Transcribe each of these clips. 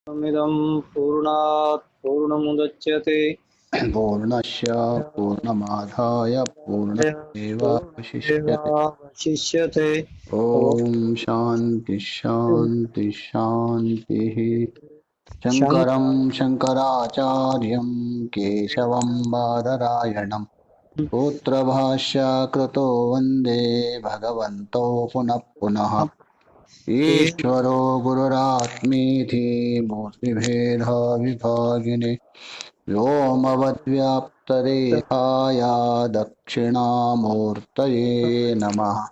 मिदं पूर्णात् पूर्णमुदच्यते पूर्णस्य पूर्णमादाय पूर्णमेवावशिष्यते। पूर्णमेवावशिष्यते। ॐ शान्ति शान्ति शान्तिः। शान्ति। शङ्करं शङ्कराचार्यं केशवं बादरायणं सूत्रभाष्यकृतो वन्दे भगवन्तौ पुनः पुनः। ईश्वरो गुरुरात्मेति मूर्तिभेदविभागिने व्योमवद्व्याप्तदेहाय दक्षिणामूर्तये नमः।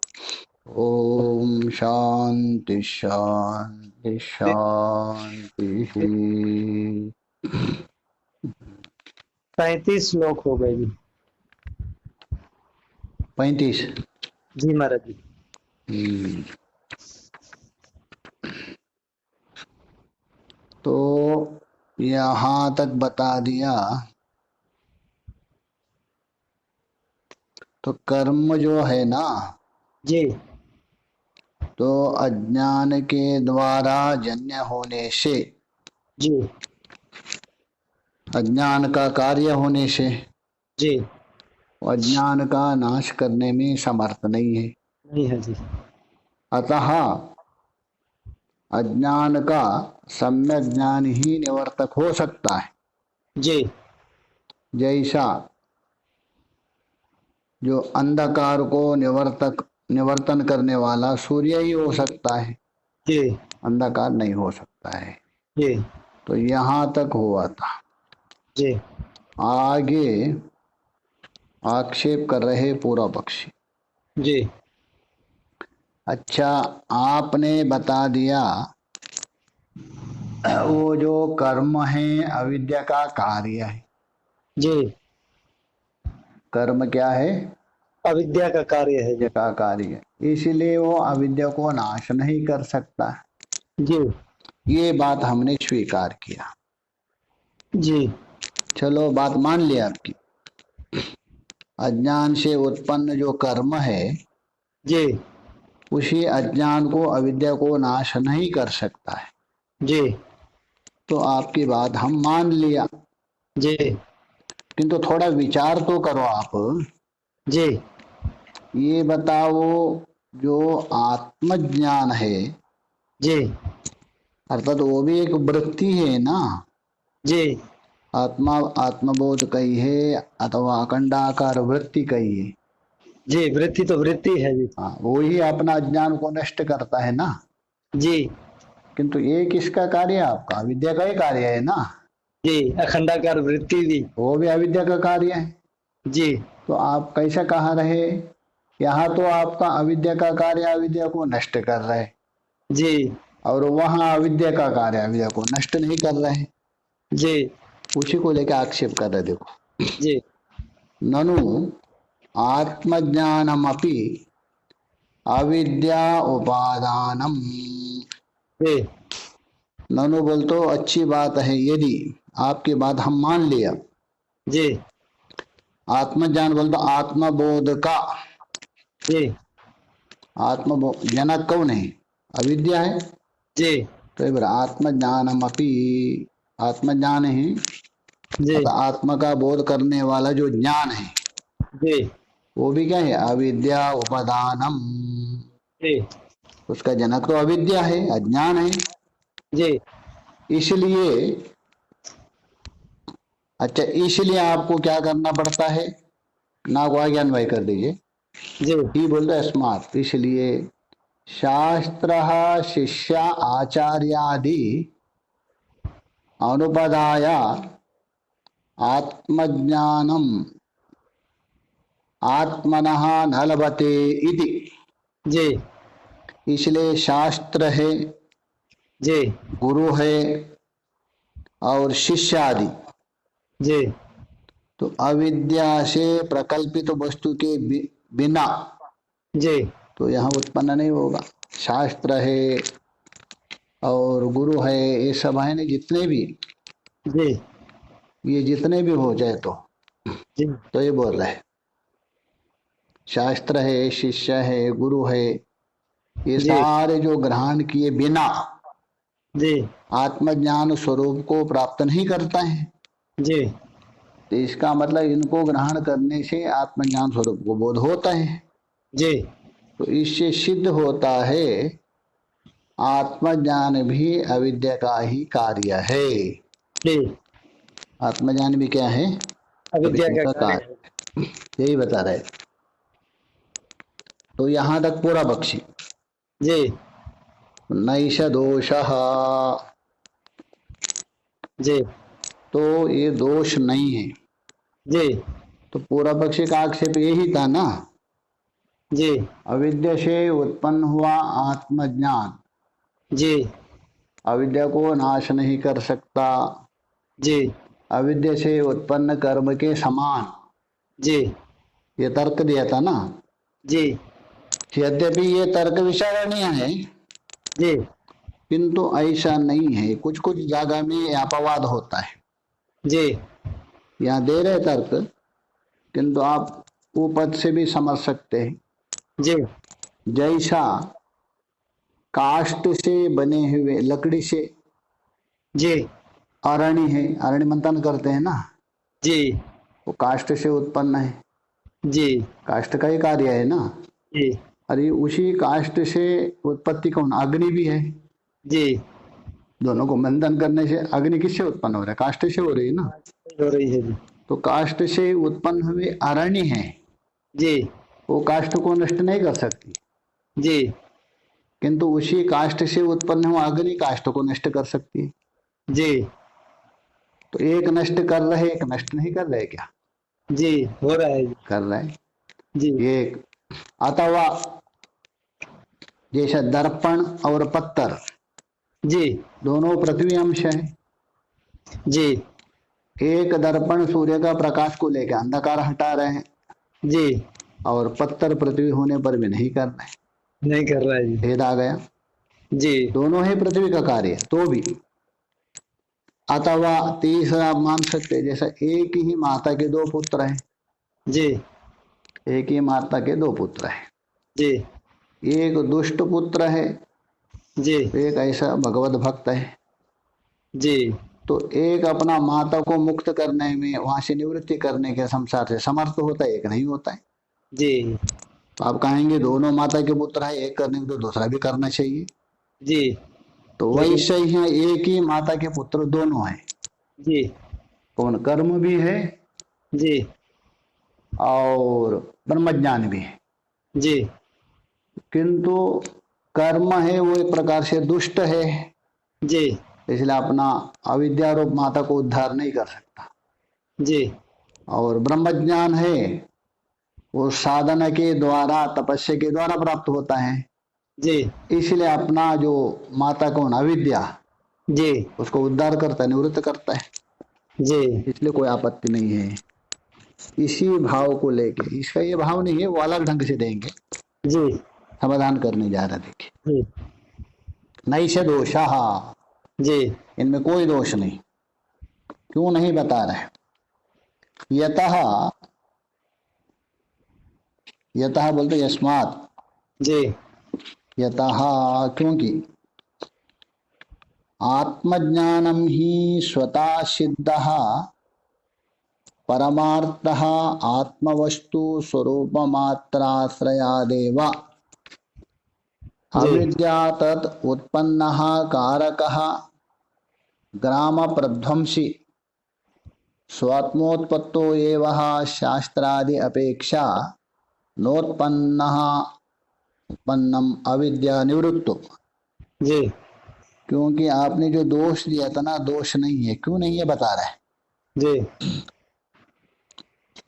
ओम शांति शांति शांति। 35 श्लोक हो गए जी। 35। जी महाराज जी। तो यहाँ तक बता दिया। तो कर्म जो है ना जी तो अज्ञान के द्वारा जन्य होने से, जी अज्ञान का कार्य होने से जी अज्ञान का नाश करने में समर्थ नहीं है। नहीं है जी। अतः अज्ञान का सम्यक ज्ञान ही निवर्तक हो सकता है। जी जैसा जो अंधकार को निवर्तन करने वाला सूर्य ही हो सकता है, जी अंधकार नहीं हो सकता है। जी तो यहाँ तक हुआ था। जी आगे आक्षेप कर रहे पूर्व पक्षी। जी अच्छा, आपने बता दिया वो जो कर्म है अविद्या का कार्य है। जी कर्म क्या है? अविद्या का कार्य है जी। अविद्या का कार्य, इसलिए वो अविद्या को नाश नहीं कर सकता। जी ये बात हमने स्वीकार किया। जी चलो बात मान लिया आपकी। अज्ञान से उत्पन्न जो कर्म है जी उसी अज्ञान को अविद्या को नाश नहीं कर सकता है। जी तो आपकी बात हम मान लिया, जी किंतु थोड़ा विचार तो करो आप। जी ये बताओ, जो आत्मज्ञान है जी अर्थात वो भी एक वृत्ति है ना। जी आत्मा आत्मबोध कही है अथवा अखंडाकार वृत्ति कही है। जी वृत्ति तो वृत्ति है जी। हाँ, वो ही अपना अज्ञान को नष्ट करता है ना। जी किंतु ये किसका कार्य है? आपका अविद्या का ही कार्य है ना। जी अखंडाकार वृत्ति भी। वो भी अविद्या का कार्य है। जी तो आप कैसे कहा रहे? यहाँ तो आपका अविद्या का कार्य अविद्या को नष्ट कर रहे हैं, जी और वहां अविद्या का कार्य अविद्या को नष्ट नहीं कर रहे हैं। जी उसी को लेकर आक्षेप कर रहे। देखो, जी ननु आत्मज्ञानमपि अविद्या उपादानम। जी ननु बोल तो अच्छी बात है, यदि आपकी बात हम मान लिया। जी आत्मज्ञान बोल तो आत्मबोध का। जी आत्मबोध जनक कौन है? अविद्या है। जी तो ये आत्मज्ञानमपि, आत्मज्ञान है जी अतः आत्मा का बोध करने वाला जो ज्ञान है जी वो भी क्या है? अविद्या उपादानम। जी उसका जनक तो अविद्या है, अज्ञान है। जी इसलिए अच्छा, इसलिए आपको क्या करना पड़ता है? ना को आज्ञान भाई कर दीजिए। जी ही बोलते अस्मात्, इसलिए शास्त्र शिष्य आचार्यादि अनुपदाय आत्मज्ञानम आत्मनः न लभते इति। जी इसलिए शास्त्र है, जी गुरु है और शिष्य आदि, जी तो अविद्या से प्रकल्पित वस्तु के बिना जी तो यहाँ उत्पन्न नहीं होगा। शास्त्र है और गुरु है, ये सब है ना जितने भी, जी ये जितने भी हो जाए जी तो ये बोल रहे हैं शास्त्र है, शिष्य है, गुरु है, ये जी सारे जो ग्रहण किए बिना जी आत्मज्ञान स्वरूप को प्राप्त नहीं करता है, जी तो इसका मतलब इनको ग्रहण करने से आत्मज्ञान स्वरूप को बोध होता है। जी तो इससे सिद्ध होता है आत्मज्ञान भी अविद्या का ही कार्य है। जी। आत्मज्ञान भी क्या है? अविद्या अविद्या का का कार्य कार्य, है। यही बता रहे। तो यहां तक पूरा बख्शी। जी नैष दोषः, जी तो ये दोष नहीं है। जी तो पूरा पक्षी का आक्षेप यही था ना, जी अविद्या से उत्पन्न हुआ आत्मज्ञान जी अविद्या को नाश नहीं कर सकता, जी अविद्या से उत्पन्न कर्म के समान, जी ये तर्क दिया था ना। जी यद्यपि ये तर्क विचारणीय है, जी किंतु ऐसा नहीं है। कुछ कुछ जगह में अपवाद होता है। जी यहाँ दे रहे तर्क, किंतु आप उपद से भी समझ सकते हैं। जी जैसा काष्ठ से बने हुए लकड़ी से जी अरणी है, अरणी मंथन करते हैं ना, जी वो काष्ठ से उत्पन्न है, जी काष्ठ का ही कार्य है ना। जी अरे उसी काष्ठ से उत्पत्ति कौन? अग्नि भी है। जी दोनों को मंथन करने से अग्नि किससे उत्पन्न हो रहा है? काष्ठ से हो रही है ना। हो रही है जी। तो काष्ठ से उत्पन्न हुए अरण्य है, जी वो काष्ठ को नष्ट नहीं कर सकती, जी किंतु उसी काष्ठ से उत्पन्न हुआ अग्नि काष्ठ को नष्ट कर सकती है। जी तो एक नष्ट कर रहे, एक नष्ट नहीं कर रहे क्या? जी हो रहा है जी। कर रहे जी एक। अथवा जैसा दर्पण और पत्थर जी दोनों पृथ्वी अंश है। जी एक दर्पण सूर्य का प्रकाश को लेकर अंधकार हटा रहे हैं, जी और पत्थर पृथ्वी होने पर भी नहीं कर रहे, नहीं कर रहा है जी। भेद आ गया। जी दोनों ही पृथ्वी का कार्य है, तो भी। अथवा तीसरा आप मान सकते हैं, जैसा एक ही माता के दो पुत्र हैं, जी एक ही माता के दो पुत्र हैं, जी एक दुष्ट पुत्र है, जी एक ऐसा भगवत भक्त है। जी तो एक अपना माता को मुक्त करने में, वहां से निवृत्ति करने के संसार से समर्थ होता है, एक नहीं होता है। जी तो आप कहेंगे दोनों माता के पुत्र है, एक करने में तो दूसरा भी करना चाहिए। जी तो लेकिन वैसे ही है, एक ही माता के पुत्र दोनों हैं। जी कौन? कर्म भी है जी और ब्रह्मज्ञान भी है। जी किंतु कर्म है वो एक प्रकार से दुष्ट है, जी इसलिए अपना अविद्या रूप माता को उद्धार नहीं कर सकता। जी और ब्रह्मज्ञान है वो साधना के द्वारा, तपस्या के द्वारा प्राप्त होता है, जी इसलिए अपना जो माता कौन? अविद्या, जी उसको उद्धार करता है, निवृत्त करता है। जी इसलिए कोई आपत्ति नहीं है। इसी भाव को लेके, इसका ये भाव नहीं है, वो अलग ढंग से देंगे, जी समाधान करने जा रहा। देखिए, जी नैष दोषः, जी इनमें कोई दोष नहीं। क्यों नहीं बता रहे? यतः, यतः बोलते यस्मात्, जी यतः क्योंकि आत्मज्ञानम ही स्वतः सिद्धः परमार्थः आत्मवस्तु स्वरूप मात्राश्रयादेव अविद्या तत् उत्पन्नः कारकः ग्राम प्रध्वंसी स्वात्मोत्पत्तो एवः शास्त्रादि अपेक्षा नोत्पन्नः उत्पन्नम अविद्या निवृत्तो। जी क्योंकि आपने जो दोष दिया था ना, दोष नहीं है। क्यों नहीं है बता रहे हैं। जी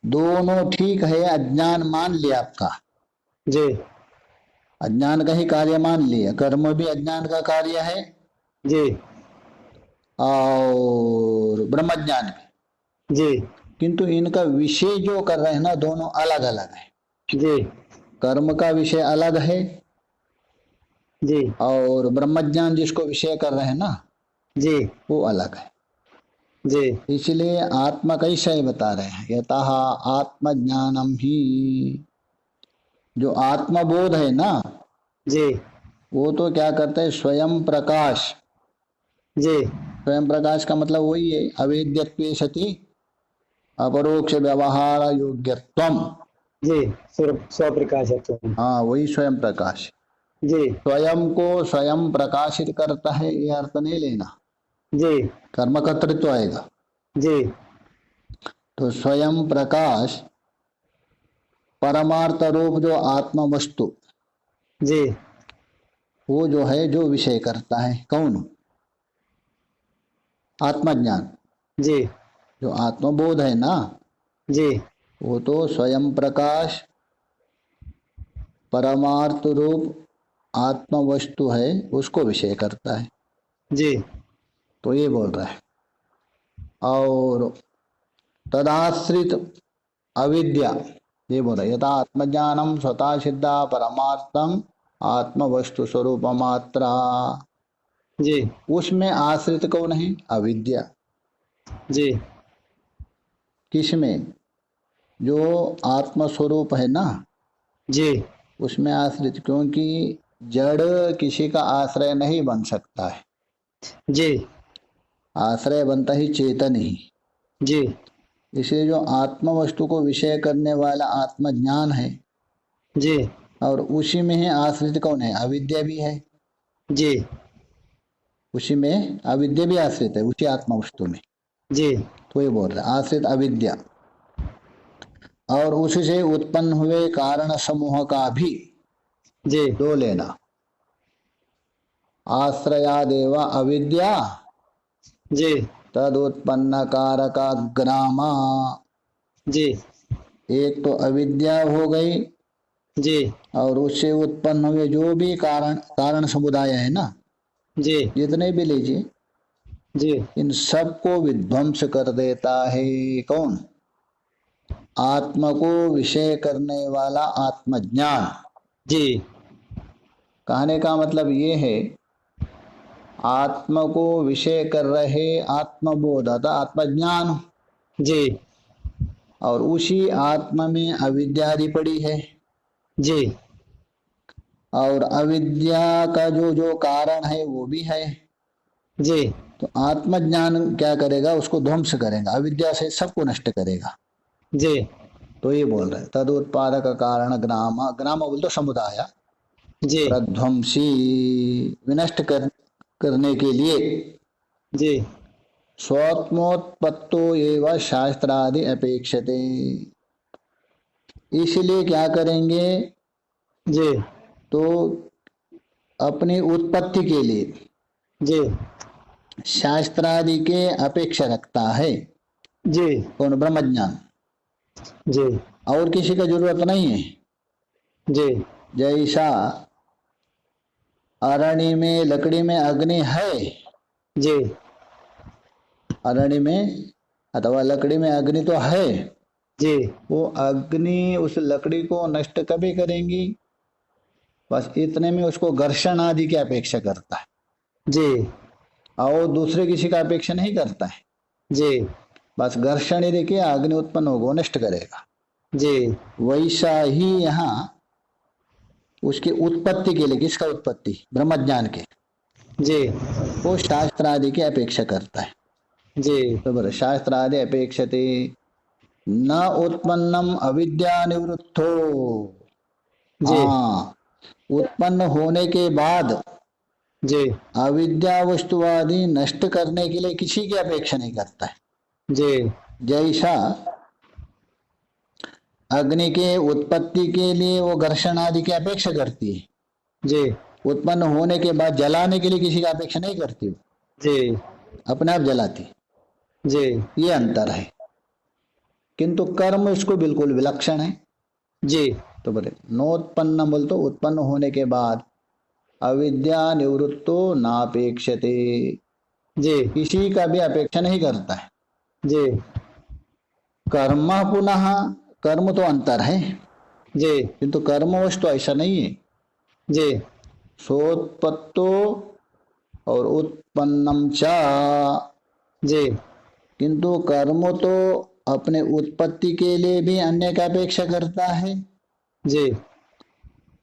दोनों ठीक है, अज्ञान मान लिया आपका, जी अज्ञान का ही कार्य मान लिया, कर्म भी अज्ञान का कार्य है जी और ब्रह्मज्ञान भी। जी किंतु इनका विषय जो कर रहे हैं ना, दोनों अलग अलग है। जी कर्म का विषय अलग है जी और ब्रह्मज्ञान जिसको विषय कर रहे हैं ना, जी वो अलग है। जी इसलिए आत्मा कैसा ही बता रहे हैं, यतः आत्मज्ञानम ही, जो आत्मबोध है ना, जी वो तो क्या करता है? स्वयं प्रकाश जी स्वयं प्रकाश का मतलब वही है, अवेद्यत्वे सति अपरोक्ष व्यवहार योग्यत्वम। जी स्वप्रकाश है तुम। हाँ, वही स्वयं प्रकाश। जी स्वयं को स्वयं प्रकाशित करता है, ये अर्थ नहीं लेना, जी कर्म कर्तृत्व आएगा। जी तो स्वयं प्रकाश परमार्थ रूप जो आत्म वस्तु, जी वो जो है, जो विषय करता है कौन? आत्मज्ञान। जी जो आत्मबोध है ना, जी वो तो स्वयं प्रकाश परमार्थ रूप आत्म वस्तु है, उसको विषय करता है। जी तो ये बोल रहा है। और तदाश्रित अविद्या, ये बोल रहा है, यथा आत्मज्ञानम स्वतः सिद्धा परमार्थम आत्म वस्तु स्वरूप मात्रा। जी उसमें आश्रित कौन है? अविद्या। जी किसमें? जो आत्म स्वरूप है ना, जी उसमें आश्रित, क्योंकि जड़ किसी का आश्रय नहीं बन सकता है। जी आश्रय बनता ही चेतन ही। जी इसलिए जो आत्म वस्तु को विषय करने वाला आत्मज्ञान है, जी और उसी में ही आश्रित कौन है? अविद्या भी है। जी उसी में अविद्या भी आश्रित है, उसी आत्म वस्तु में। जी तो ये बोल रहे हैं आश्रित अविद्या, और उसी से उत्पन्न हुए कारण समूह का भी जी दो लेना। आश्रयादेव अविद्या जी तदुत्पन्न कारका ग्रामा। जी एक तो अविद्या हो गई, जी और उससे उत्पन्न हुए जो भी कारण, कारण समुदाय है ना, जी जितने भी लीजिए, जी इन सबको विध्वंस कर देता है कौन? आत्मा को विषय करने वाला आत्मज्ञान। जी कहने का मतलब ये है, आत्मा को विषय कर रहे आत्मबोध अर्थात आत्मज्ञान, जी और उसी आत्मा में अविद्या आदि पड़ी है। जी और अविद्या का जो जो कारण है वो भी है। जी तो आत्मज्ञान क्या करेगा? उसको ध्वंस करेगा, अविद्या से सबको नष्ट करेगा। जी तो ये बोल रहे हैं तदुत्पादक कारण ग्राम, ग्राम बोल तो समुदाय, जी प्रध्वंसी, विनष्ट करने के लिए जी स्वात्मोत्पत्तो एवं शास्त्रादि अपेक्षते। इसलिए क्या करेंगे? जी तो अपनी उत्पत्ति के लिए जी शास्त्रादि के अपेक्षा रखता है जी कौन? ब्रह्मज्ञान। जी और किसी का जरूरत नहीं है। जी जैसा अरण्य में लकड़ी में अग्नि है, जी अरण्य में अथवा लकड़ी में अग्नि तो है, जी वो अग्नि उस लकड़ी को नष्ट कभी करेंगी? बस इतने में उसको घर्षण आदि की अपेक्षा करता है, जी और दूसरे किसी का अपेक्षा नहीं करता है। जी बस घर्षण ही देखिए, अग्नि उत्पन्न होगा, वो नष्ट करेगा। जी वैसा ही यहाँ उसकी उत्पत्ति के लिए, किसका उत्पत्ति? ब्रह्मज्ञान के, जी वो शास्त्र आदि की अपेक्षा करता है। जी तो शास्त्र आदि अपेक्षते न उत्पन्नम अविद्या निवृत्तो। जी हाँ, उत्पन्न होने के बाद जी अविद्या वस्तुवादी नष्ट करने के लिए किसी की अपेक्षा नहीं करता है। जी जैसा अग्नि के उत्पत्ति के लिए वो घर्षण आदि की अपेक्षा करती है, जी उत्पन्न होने के बाद जलाने के लिए किसी का अपेक्षा नहीं करती, वो जी अपने आप जलाती। जी ये अंतर है, किंतु कर्म इसको बिल्कुल विलक्षण है। जी तो बोले नोत्पन्न बोल तो उत्पन्न होने के बाद अविद्या निवृत्तो नापेक्षते, जी किसी का भी अपेक्षा नहीं करता है। जी कर्म पुनः, कर्म तो अंतर है, जी किंतु कर्मवश तो ऐसा नहीं है। जी सोत्पत्तो और उत्पन्नम चा, जी किंतु कर्म तो अपने उत्पत्ति के लिए भी अन्य का अपेक्षा करता है, जी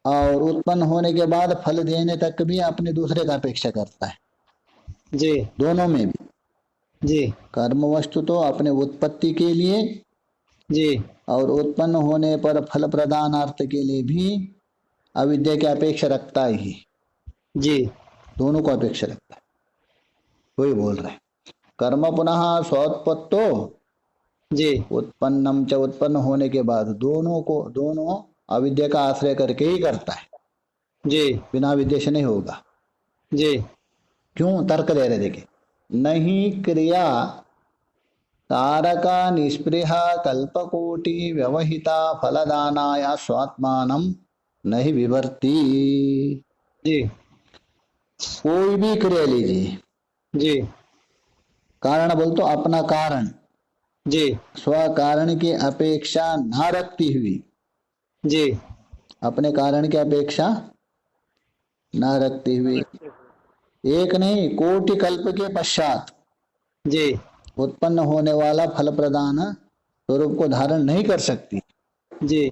और उत्पन्न होने के बाद फल देने तक भी अपने दूसरे का अपेक्षा करता है। जी दोनों में भी। जी कर्म वस्तु तो अपने उत्पत्ति के लिए जी और उत्पन्न होने पर फल प्रदानार्थ के लिए भी अविद्या की अपेक्षा रखता ही, जी दोनों को अपेक्षा रखता है। वही बोल रहे हैं, कर्म पुनः स्वोत्पत्तो जी उत्पन्नम च, उत्पन्न होने के बाद दोनों अविद्या का आश्रय करके ही करता है, जी बिना विद्या से नहीं होगा। जी क्यों? तर्क दे रहे, देखिए, नहीं क्रिया तारका निस्पृहा कल्पकोटि व्यवहिता फलदानाया स्वात्मानम नहीं विवर्ती। जी कोई भी क्रिया लीजिए, जी कारण बोल तो अपना कारण जी स्व कारण की अपेक्षा न रखती हुई, जी अपने कारण की अपेक्षा न रखती हुई, एक नहीं कोटि कल्प के पश्चात जी उत्पन्न होने वाला फल प्रदान स्वरूप को धारण नहीं कर सकती। जी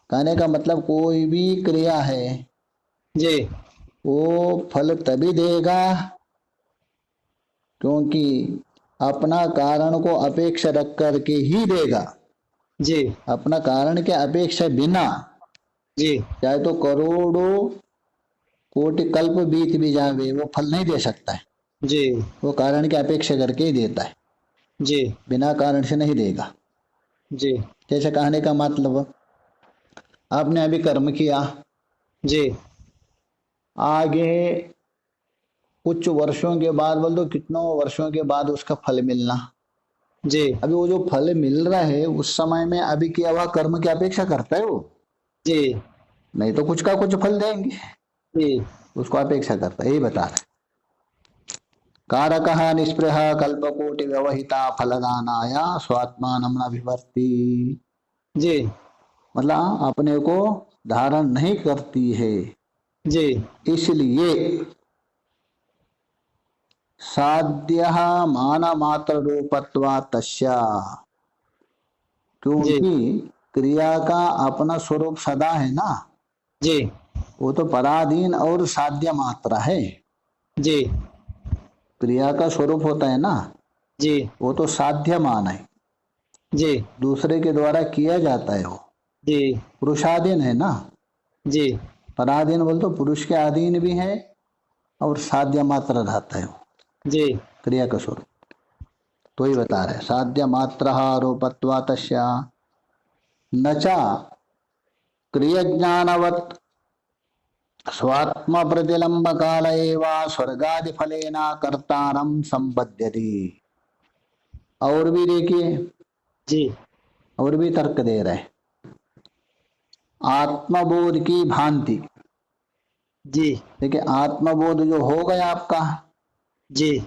कहने का मतलब कोई भी क्रिया है जी वो फल तभी देगा क्योंकि अपना कारण को अपेक्षा रख करके ही देगा। जी अपना कारण के अपेक्षा बिना जी चाहे तो करोड़ों कोटि कल्प बीत भी जावे वो फल नहीं दे सकता है। जी वो कारण की अपेक्षा करके ही देता है, जी बिना कारण से नहीं देगा। जी जैसे कहने का मतलब, आपने अभी कर्म किया, जी आगे कुछ वर्षों के बाद, बोल दो कितनों वर्षों के बाद उसका फल मिलना। जी अभी वो जो फल मिल रहा है उस समय में अभी किया हुआ कर्म की अपेक्षा करता है वो, जी नहीं तो कुछ का कुछ फल देंगे, जी उसको अपेक्षा करता है, यही बता रहे। कारक निस्पृह कल्पकोटि व्यवहिता फलदानाया स्वात्मान न विवर्ती। जी मतलब अपने को धारण नहीं करती है, जी इसलिए साध्य मान मात्र रूपत्वा तस्या, जी क्योंकि क्रिया का अपना स्वरूप सदा है ना, जी वो तो पराधीन और साध्य मात्रा है। जी क्रिया का स्वरूप होता है ना, जी वो तो साध्य मान है, जी दूसरे के द्वारा किया जाता है, वो जी पुरुषाधीन है ना। जी पराधीन बोल तो पुरुष के अधीन भी है और साध्य मात्र रहता है वो जी क्रिया का स्वरूप। तो ही बता रहे साध्य मात्र आरोपत्वा तस्या न चा क्रियज्ञानवत् स्वात्म प्रतिलंब काल एवं स्वर्गादि फलेना कर्तारम संबध्यति। और भी देखिए, जी और भी तर्क दे रहे, आत्मबोध की भांति। जी देखिए आत्मबोध जो हो गया आपका, जी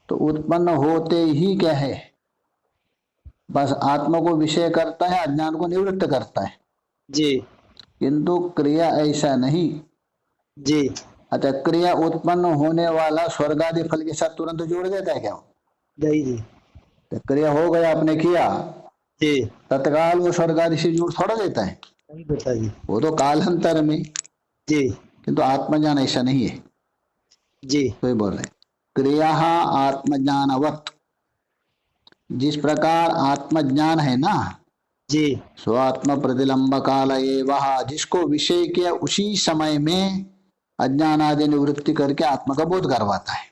तो उत्पन्न होते ही क्या है, बस आत्मा को विषय करता है, अज्ञान को निवृत्त करता है। जी किंतु क्रिया ऐसा नहीं। जी अच्छा, क्रिया उत्पन्न होने वाला स्वर्ग आदि फल के साथ तुरंत जोड़ देता है क्या? नहीं जी तो क्रिया हो गया, आपने किया, जी तत्काल वो स्वर्ग आदि से जोड़ थोड़ा देता है, नहीं बताइए वो तो कालांतर में। जी किंतु आत्मज्ञान ऐसा नहीं है। जी तो ये बोल रहे क्रिया आत्मज्ञानवत, जिस प्रकार आत्मज्ञान है ना, जी स्वात्म प्रतिलंब काल वह जिसको विषय किया उसी समय में अज्ञान आदि निवृत्ति करके आत्मा का बोध करवाता है।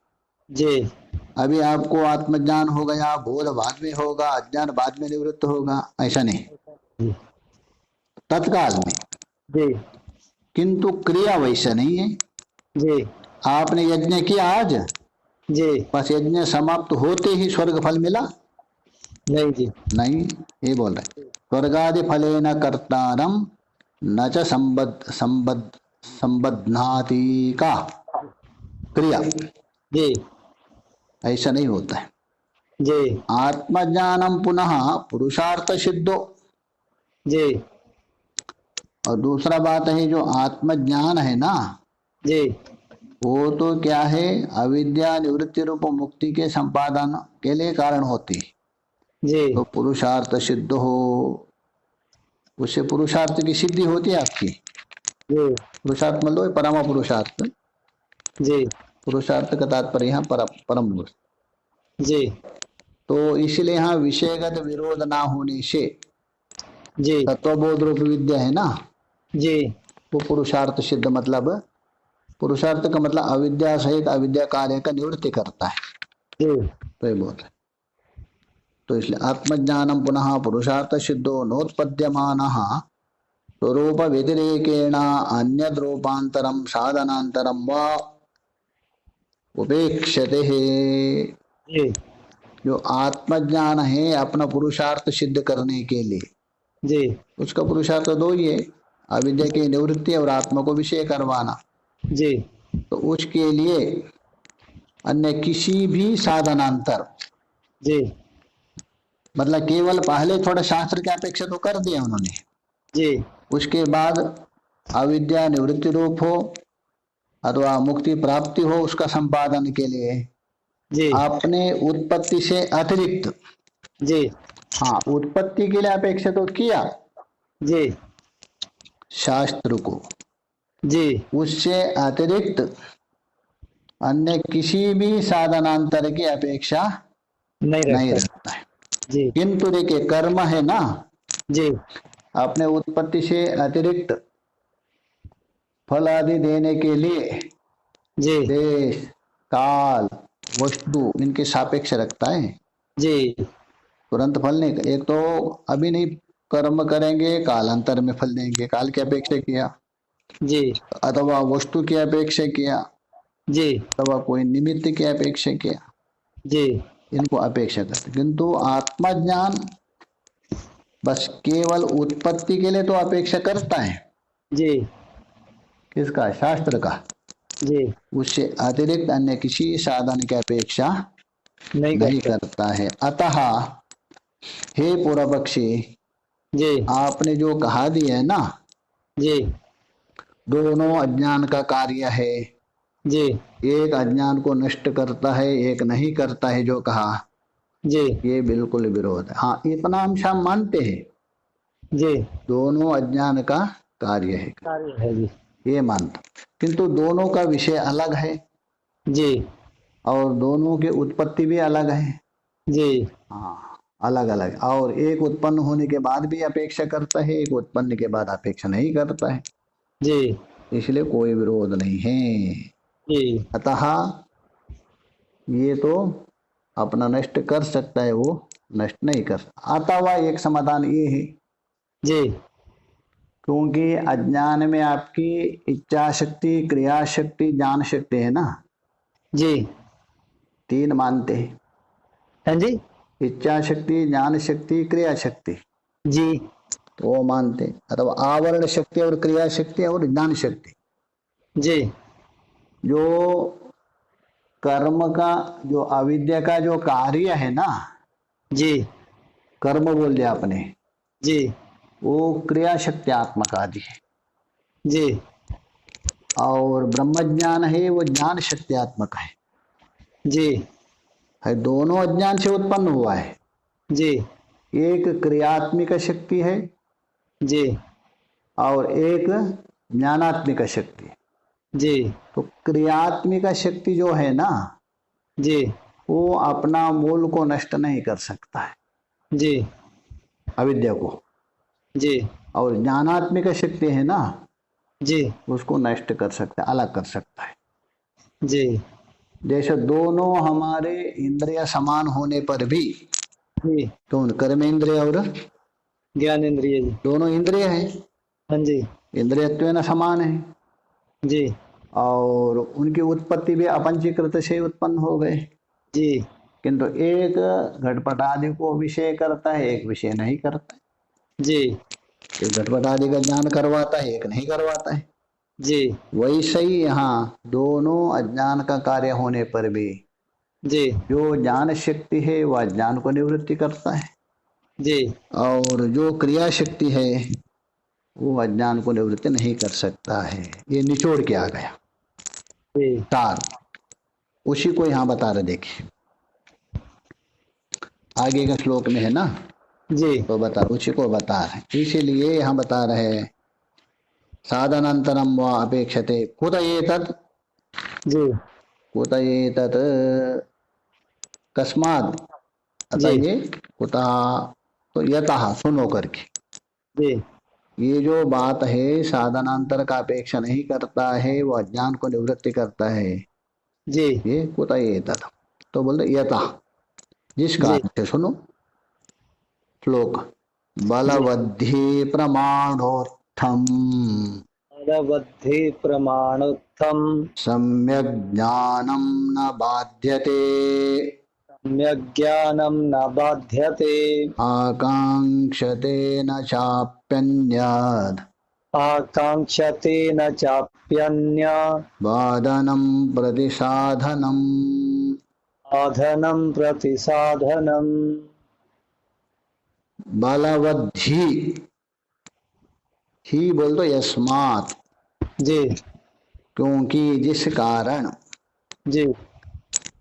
जी अभी आपको आत्मज्ञान हो गया, बोध बाद में होगा, अज्ञान बाद में निवृत्त होगा, ऐसा नहीं, जी तत्काल में। जी किंतु क्रिया वैसा नहीं है। जी आपने यज्ञ किया आज, जी बस यज्ञ समाप्त होते ही स्वर्ग फल मिला? नहीं जी नहीं, ये बोल रहे स्वर्गादि फले न कर्तारम न च संबध्नाति का क्रिया, जी ऐसा नहीं होता है। जी आत्मज्ञानम पुनः पुरुषार्थ सिद्धो। जी और दूसरा बात है जो आत्मज्ञान है ना, जी वो तो क्या है, अविद्या निवृत्ति रूप मुक्ति के संपादन के लिए कारण होती है। जी तो पुरुषार्थ सिद्ध हो, उससे पुरुषार्थ की सिद्धि होती है आपकी। जी पुरुषार्थ मतलब परम पुरुषार्थ। जी पुरुषार्थ का तात्पर्य यहाँ परम पुरुष। जी तो इसलिए यहाँ विषयगत विरोध ना होने से जी तत्वबोध रूप विद्या है ना, जी वो पुरुषार्थ सिद्ध, मतलब पुरुषार्थ का मतलब अविद्या सहित अविद्या कार्य का निवृत्ति करता है, जी तो ये बोल रहे। तो इसलिए आत्मज्ञानम पुनः पुरुषार्थ सिद्धो नोत्पद्यमान स्वरूप व्यतिरेकेण अन्य रूपांतरम साधनांतरम व उपेक्षते है। जी जो आत्मज्ञान है अपना पुरुषार्थ सिद्ध करने के लिए, जी उसका पुरुषार्थ दो ही है, अविद्या की निवृत्ति और आत्मा को विषय करवाना। जी तो उसके लिए अन्य किसी भी साधनांतर, जी मतलब केवल पहले थोड़ा शास्त्र की अपेक्षा तो कर दिया उन्होंने, जी उसके बाद अविद्या निवृत्ति रूप हो अथवा मुक्ति प्राप्ति हो उसका संपादन के लिए जी अपने उत्पत्ति से अतिरिक्त, जी हाँ उत्पत्ति के लिए अपेक्षा तो किया जी शास्त्र को, जी उससे अतिरिक्त अन्य किसी भी साधनांतर की अपेक्षा नहीं नहीं रखता। रखता है। जी किंतु देखिए कर्म है ना, जी अपने उत्पत्ति से अतिरिक्त फल आदि देने के लिए जी देश काल वस्तु इनके सापेक्ष रखता है, जी तुरंत फल नहीं। एक तो अभी नहीं कर्म करेंगे कालांतर में फल देंगे, काल की अपेक्षा किया, जी अथवा वस्तु की अपेक्षा किया, जी अथवा कोई निमित्त की अपेक्षा किया, जी इनको अपेक्षा करते। किंतु आत्मज्ञान बस केवल उत्पत्ति के लिए तो अपेक्षा करता है, जी किसका, शास्त्र का, जी उससे अतिरिक्त अन्य किसी साधन की अपेक्षा नहीं करता है। अतः हे पूर्व पक्षी, जी आपने जो कहा दिया है ना, जी दोनों अज्ञान का कार्य है, जी एक अज्ञान को नष्ट करता है एक नहीं करता है, जो कहा जी ये बिल्कुल विरोध है। हाँ इतना अंश हम मानते हैं, जी दोनों अज्ञान का कार्य है, कार्य है जी ये मानता, किंतु दोनों का विषय अलग है जी और दोनों की उत्पत्ति भी अलग है। जी हाँ अलग अलग, और एक उत्पन्न होने के बाद भी अपेक्षा करता है, एक उत्पन्न के बाद अपेक्षा नहीं करता है, जी इसलिए कोई विरोध नहीं है। जी अतः ये तो अपना नष्ट कर सकता है, वो नष्ट नहीं कर सकता। अथवा एक समाधान ये है, जी क्योंकि अज्ञान में आपकी इच्छा शक्ति क्रिया शक्ति ज्ञान शक्ति है ना, जी तीन मानते हैं, हाँ जी इच्छा शक्ति ज्ञान शक्ति क्रिया शक्ति, जी तो वो मानते हैं। अथवा आवरण शक्ति और क्रिया शक्ति और ज्ञान शक्ति, जी जो कर्म का जो अविद्या का जो कार्य है ना, जी कर्म बोल दिया आपने, जी वो क्रिया शक्ति आत्मक आदि है, जी और ब्रह्म ज्ञान है वो ज्ञान शक्ति आत्मक जी है, दोनों अज्ञान से उत्पन्न हुआ है। जी एक क्रियात्मिक शक्ति है जी और एक ज्ञानात्मिक शक्ति। जी तो क्रियात्मिक शक्ति जो है ना, जी वो अपना मूल को नष्ट नहीं कर सकता है, जी अविद्या को, जी और ज्ञानात्मिक शक्ति है ना, जी उसको नष्ट कर सकता है, अलग कर सकता है। जी जैसे दोनों हमारे इंद्रिय समान होने पर भी, जी तो कर्म इंद्रिय और ज्ञान इंद्रिय जी दोनों इंद्रिय है, हाँ जी इंद्रियत्वेन समान है, जी और उनकी उत्पत्ति भी अपंचीकृत से उत्पन्न हो गए। जी किंतु एक घटपट आदि को विषय करता है, एक विषय नहीं करता है। जी एक घटपट आदि का ज्ञान करवाता है, एक नहीं करवाता है। जी वैसे ही यहाँ दोनों अज्ञान का कार्य होने पर भी जी जो ज्ञान शक्ति है वह ज्ञान को निवृत्ति करता है, जी और जो क्रिया शक्ति है वो अज्ञान को निवृत्ति नहीं कर सकता है। ये निचोड़ के आ गया जी तार, उसी को यहाँ बता रहे, देखिए आगे का श्लोक में है ना, जी तो बता उसी को बता रहे, इसीलिए यहाँ बता रहे साधनांतरम व अपेक्षते कुत एतत्, जी कुत एतत् कस्मात्, अतः जी ये कुतः, तो यतः सुनो करके। जी ये जो बात है साधनांतर का अपेक्षा नहीं करता है, वो अज्ञान को निवृत्ति करता है। जी ये कुत एतत्, तो बोलते यतः, जिस जी कारण से। सुनो श्लोक। जी। बलवद्धि प्रमाणोत्थम बलवद्धि प्रमाणोत्थम सम्यक् ज्ञानं न बाध्यते सम्यक् ज्ञानं न बाध्यते आकांक्षते न चाप्यन्यत् आकांक्षते न चाप्यन्य वादनं प्रतिसाधनम्। साधनं प्रति साधनम्। बलवद्धि, ही बोल दो यस्मात्, जी क्योंकि जिस कारण, जी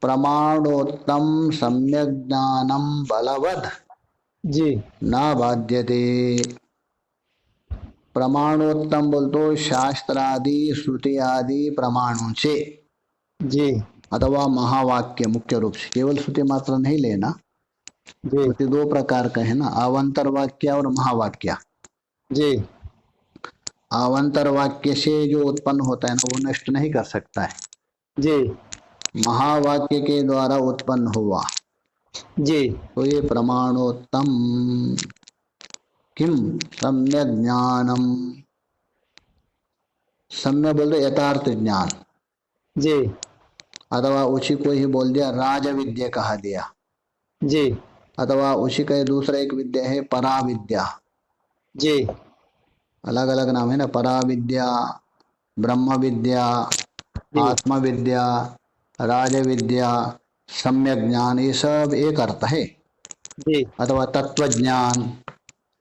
प्रमाणोत्तम सम्यक ज्ञानम बलवद जी न बाध्यते। प्रमाणोत्तम बोल तो शास्त्रादि श्रुति आदि प्रमाणों से, जी अथवा महावाक्य, मुख्य रूप से केवल श्रुति मात्र नहीं लेना। जी श्रुति दो प्रकार का है ना, अवंतर वाक्य और महावाक्य। जी अवंतर वाक्य से जो उत्पन्न होता है ना, वो नष्ट नहीं कर सकता है। जी महावाक्य के द्वारा उत्पन्न हुआ जी तो ये प्रमाणोत्तम। किम सम्यक ज्ञानम, सम्यक बोल दो यथार्थ ज्ञान, जी अथवा उसी को ही बोल दिया राज विद्या कहा दिया, जी अथवा उसी का दूसरा एक विद्या है पराविद्या। जी अलग अलग नाम है ना, पराविद्या, ब्रह्म विद्या, जी आत्म विद्या, राज विद्या, सम्यक ज्ञान, ये सब एक अर्थ है। जी अथवा तत्व ज्ञान,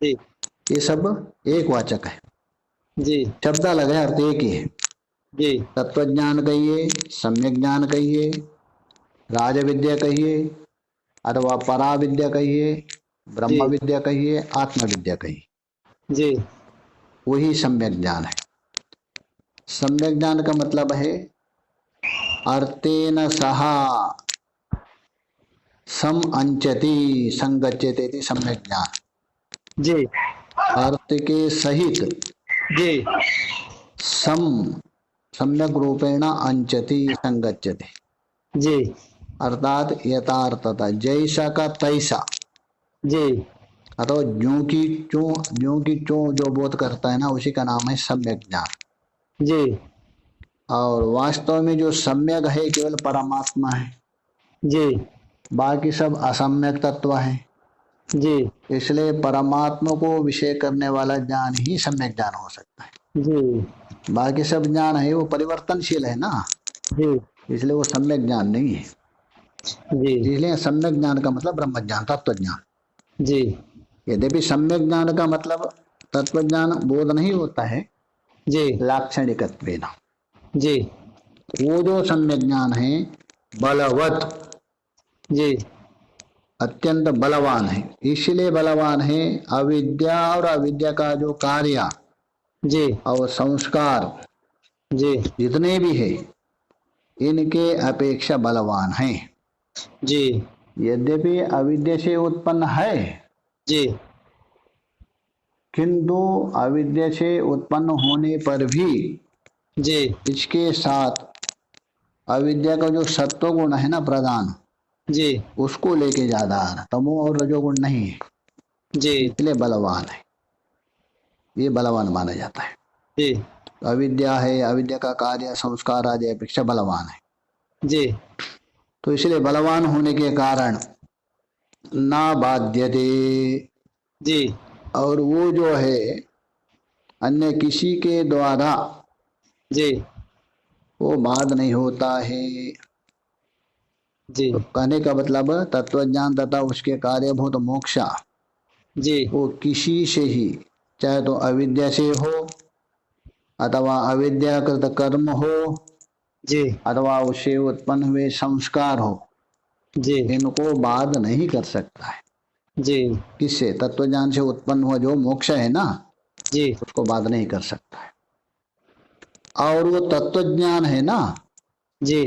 जी ये सब एक वाचक है। जी शब्द अलग है, अर्थ एक ही है। जी तत्व ज्ञान कहिए, सम्यक ज्ञान कहिए, राज विद्या कहिए, अथवा परा विद्या कहिए, जी ब्रह्म विद्या कहिए, आत्म विद्या कहिए, जी वही सम्यक ज्ञान है। सम्यक ज्ञान का मतलब है अर्थेन सहा सम अंचति संगच्छते इति सम्यक ज्ञान। जी अर्थ के सहित जी सम सम्यक रूपेण अंचति संगच्छते, जी अर्थात यथार्थता, जैसा का तैसा, जी अथवा ज्यों की त्यों जो बोध करता है ना, उसी का नाम है सम्यक ज्ञान। जी और वास्तव में जो सम्यक है केवल परमात्मा है, जी बाकी सब असम्यक तत्व है। जी इसलिए परमात्मा को विषय करने वाला ज्ञान ही सम्यक ज्ञान हो सकता है। जी बाकी सब ज्ञान है वो परिवर्तनशील है ना, जी इसलिए वो सम्यक ज्ञान नहीं है। जी इसलिए सम्यक ज्ञान का मतलब ब्रह्म ज्ञान, तत्व ज्ञान। जी यद्यपि सम्यक ज्ञान का मतलब तत्व ज्ञान बोध नहीं होता है जी लाक्षणिकत्वेन। जी वो जो सम्यक ज्ञान है बलवत, जी अत्यंत बलवान है। इसलिए बलवान है, अविद्या और अविद्या का जो कार्य जी और संस्कार जी जितने भी है, इनके अपेक्षा बलवान है। जी यद्यपि अविद्या से उत्पन्न है, जी किंतु अविद्या से उत्पन्न होने पर भी जी इसके साथ अविद्या का जो सत्व गुण है ना प्रधान, जी उसको लेके ज्यादा आ रहा, तमो और रजोगुण नहीं है, जी इसलिए बलवान है। ये बलवान माना जाता है। जी अविद्या है, अविद्या का कार्य संस्कार आदि अपेक्षा बलवान है। जी तो इसलिए बलवान होने के कारण ना बाध्यते, जी और वो जो है अन्य किसी के द्वारा जी वो बाध नहीं होता है। जी तो कहने का मतलब तत्वज्ञान तथा उसके कार्यभूत मोक्षा जी वो किसी से ही, चाहे तो अविद्या से हो, अथवा अविद्याकृत कर्म हो, जी अथवा उससे उत्पन्न हुए संस्कार हो, जी इनको बाध नहीं कर सकता है। जी किससे? तत्वज्ञान से उत्पन्न हुआ जो मोक्ष है ना, जी उसको बाध नहीं कर सकता है। और वो तत्वज्ञान है ना, जी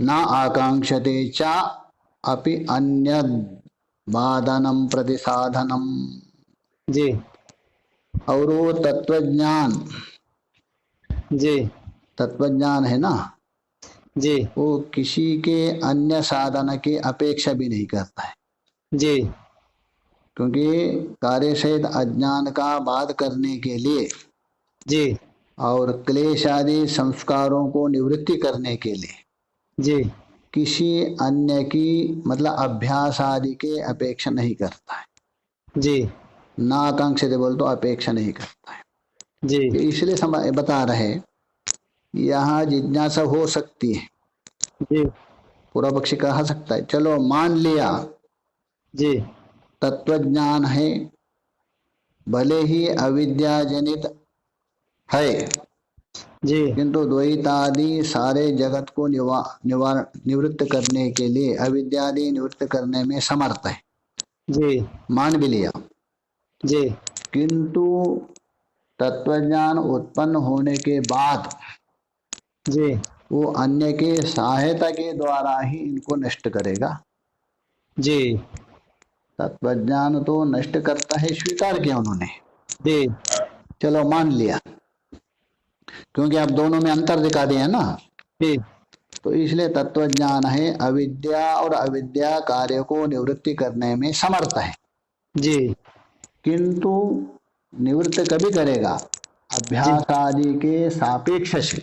न आकांक्षते च अपि अन्यद् बाधनम प्रतिसाधनम। जी और वो तत्वज्ञान, जी तत्वज्ञान है ना, जी वो किसी के अन्य साधन की अपेक्षा भी नहीं करता है। जी क्योंकि कार्य सहित अज्ञान का बाध करने के लिए जी और क्लेश आदि संस्कारों को निवृत्ति करने के लिए जी किसी अन्य की मतलब अभ्यास आदि के अपेक्षा नहीं करता है। जी ना आकांक्षित बोल तो अपेक्षा नहीं करता है। जी ये इसलिए बता रहे यहाँ जिज्ञासा हो सकती है। जी पूर्व पक्षी कहा सकता है चलो मान लिया जी तत्वज्ञान है, भले ही अविद्या जनित है, जी किंतु द्वैतादि सारे जगत को निवृत्त करने के लिए अविद्यादि निवृत्त करने में समर्थ है, जी मान भी लिया। जी किंतु तत्वज्ञान उत्पन्न होने के बाद जी वो अन्य के सहायता के द्वारा ही इनको नष्ट करेगा। जी तत्वज्ञान तो नष्ट करता है, स्वीकार किया उन्होंने, जी चलो मान लिया, क्योंकि आप दोनों में अंतर दिखा दिए ना। जी तो इसलिए तत्वज्ञान है अविद्या और अविद्या कार्य को निवृत्ति करने में समर्थ है, जी किंतु निवृत्त कभी करेगा जी अभ्यास आदि के सापेक्ष से।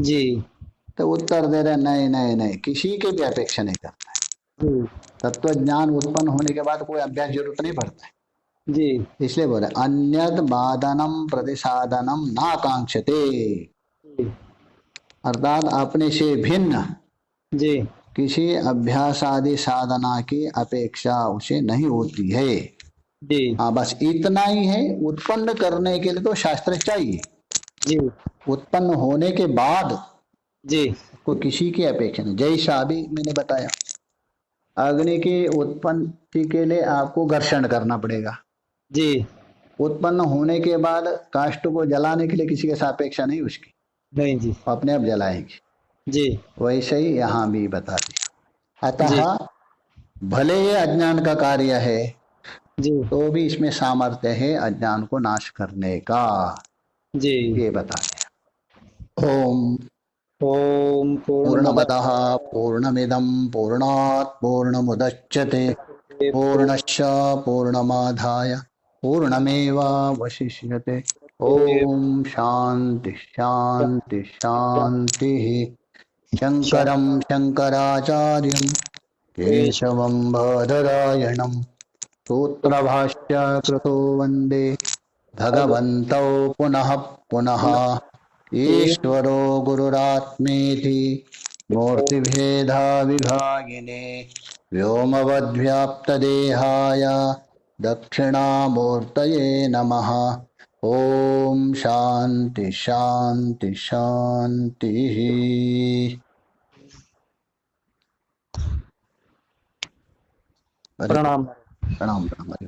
जी तो उत्तर दे रहे नहीं नहीं नहीं, किसी के भी अपेक्षा नहीं करता है। जी तत्वज्ञान उत्पन्न होने के बाद कोई अभ्यास जरूरत नहीं पड़ता है। जी इसलिए बोले अन्यद बाधनम प्रतिसाधनम नाकांक्षते, अर्थात अपने से भिन्न जी किसी अभ्यास आदि साधना की अपेक्षा उसे नहीं होती है। जी हाँ बस इतना ही है, उत्पन्न करने के लिए तो शास्त्र चाहिए, जी उत्पन्न होने के बाद जी को किसी की अपेक्षा नहीं। जैसा अभी मैंने बताया अग्नि की उत्पत्ति के लिए आपको घर्षण करना पड़ेगा, जी उत्पन्न होने के बाद काष्ठ को जलाने के लिए किसी के सापेक्षा नहीं उसकी, नहीं जी अपने आप जलाएंगे। जी वैसे ही यहाँ भी बता दिया। जी अतः भले ये अज्ञान का कार्य है जी तो भी इसमें सामर्थ्य है अज्ञान को नाश करने का, जी ये बता दिया। ओम ओम पूर्णमद पूर्णमदः पूर्णमिदं पूर्णात् पूर्णमुदच्यते पूर्णश्च पूर्णमादाय पूर्णमेवावशिष्यते। ओम शांति शांति शांति। शंकरं शंकराचार्यं केशवं बादरायणं सूत्रभाष्य कृतो वन्दे भगवन्तौ पुनः पुनः। ईश्वरो गुरुरात्मेति मूर्तिभेदा विभागिने व्योमवद्व्याप्तदेहाय दक्षिणामूर्तये नमः। ओम शांति शांति शांति। हरे प्रणाम। प्रणाम प्रणाम।